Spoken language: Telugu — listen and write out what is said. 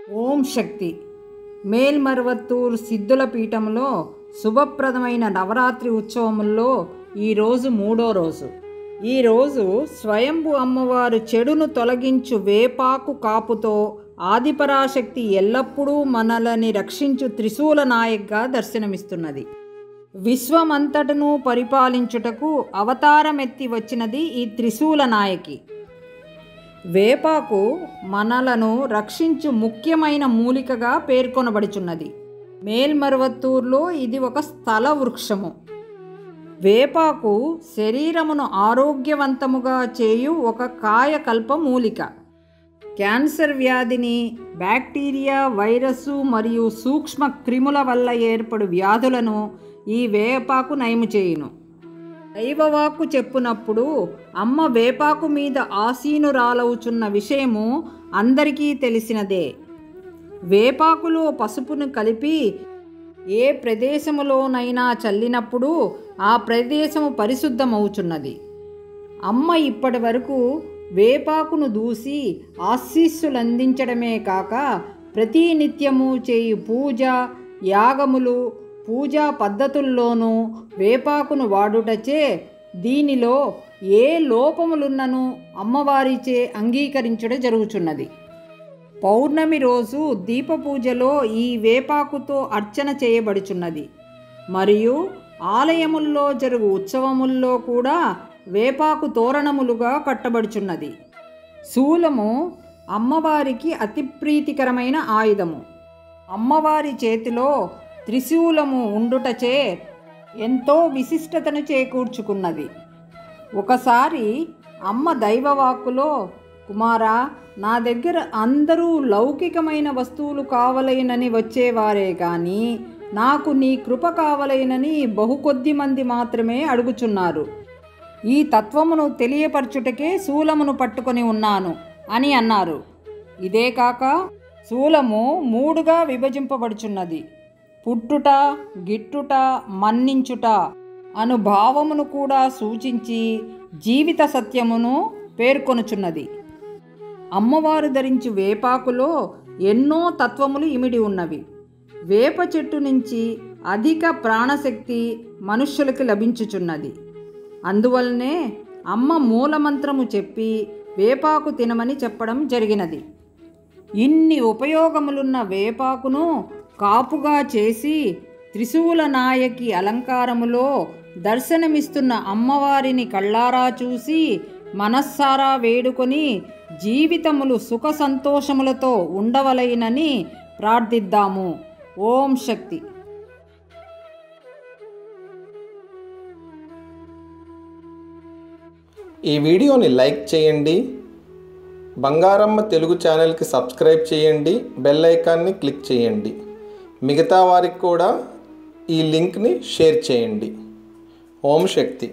ఓం శక్తి. మేల్మరువత్తూర్ సిద్ధుల పీఠంలో శుభప్రదమైన నవరాత్రి ఉత్సవముల్లో ఈరోజు 3వ రోజు. ఈరోజు స్వయంభు అమ్మవారు చెడును తొలగించు వేపాకు కాపుతో ఆదిపరాశక్తి ఎల్లప్పుడూ మనలని రక్షించు త్రిశూల నాయకగా దర్శనమిస్తున్నది. విశ్వమంతటను పరిపాలించుటకు అవతారమెత్తి వచ్చినది ఈ త్రిశూల నాయకి. వేపాకు మనలను రక్షించు ముఖ్యమైన మూలికగా పేర్కొనబడుచున్నది. మేల్మరువత్తూర్లో ఇది ఒక స్థల వృక్షము. వేపాకు శరీరమును ఆరోగ్యవంతముగా చేయు ఒక కాయకల్ప మూలిక. క్యాన్సర్ వ్యాధిని, బ్యాక్టీరియా, వైరస్సు మరియు సూక్ష్మ క్రిముల వల్ల ఏర్పడు వ్యాధులను ఈ వేపాకు నయము చేయును. దైవవాక్కు చెప్పునప్పుడు అమ్మ వేపాకు మీద ఆసీనురాలవుచున్న విషయము అందరికీ తెలిసినదే. వేపాకులో పసుపును కలిపి ఏ ప్రదేశములోనైనా చల్లినప్పుడు ఆ ప్రదేశము పరిశుద్ధమవుచున్నది. అమ్మ ఇప్పటి వరకు వేపాకును దూసి ఆశీస్సులందించడమే కాక ప్రతినిత్యము చేయు పూజ, యాగములు, పూజా పద్ధతుల్లోనూ వేపాకును వాడుటచే దీనిలో ఏ లోపములున్నను అమ్మవారిచే అంగీకరించడం జరుగుచున్నది. పౌర్ణమి రోజు దీపపూజలో ఈ వేపాకుతో అర్చన చేయబడుచున్నది. మరియు ఆలయముల్లో జరుగు ఉత్సవముల్లో కూడా వేపాకు తోరణములుగా కట్టబడుచున్నది. శూలము అమ్మవారికి అతి ప్రీతికరమైన ఆయుధము. అమ్మవారి చేతిలో త్రిశూలము ఉండుటచే ఎంతో విశిష్టతను చేకూర్చుకున్నది. ఒకసారి అమ్మ దైవవాక్కులో, కుమారా, నా దగ్గర అందరూ లౌకికమైన వస్తువులు కావలైనని వచ్చేవారే కానీ నాకు నీ కృప కావలైనని బహుకొద్ది మంది మాత్రమే అడుగుచున్నారు. ఈ తత్వమును తెలియపరచుటకే శూలమును పట్టుకొని ఉన్నాను అని అన్నారు. ఇదే కాక శూలము 3గా విభజింపబడుచున్నది. పుట్టుట, గిట్టుట, మన్నించుట అను భావమును కూడా సూచించి జీవిత సత్యమును పేర్కొనుచున్నది. అమ్మవారు ధరించు వేపాకులో ఎన్నో తత్వములు ఇమిడి ఉన్నవి. వేప చెట్టు నుంచి అధిక ప్రాణశక్తి మనుష్యులకు లభించుచున్నది. అందువల్లనే అమ్మ మూలమంత్రము చెప్పి వేపాకు తినమని చెప్పడం జరిగినది. ఇన్ని ఉపయోగములున్న వేపాకును కాపుగా చేసి త్రిశూల నాయకి అలంకారములో దర్శనమిస్తున్న అమ్మవారిని కళ్ళారా చూసి మనస్సారా వేడుకొని జీవితములు సుఖ సంతోషములతో ఉండవలైనని ప్రార్థిద్దాము. ఓం శక్తి. ఈ వీడియోని లైక్ చేయండి, బంగారమ్మ తెలుగు ఛానల్కి సబ్స్క్రైబ్ చేయండి, బెల్ ఐకాన్ని క్లిక్ చేయండి. మిగతా వారికి కూడా ఈ లింక్ని షేర్ చేయండి. ఓం శక్తి.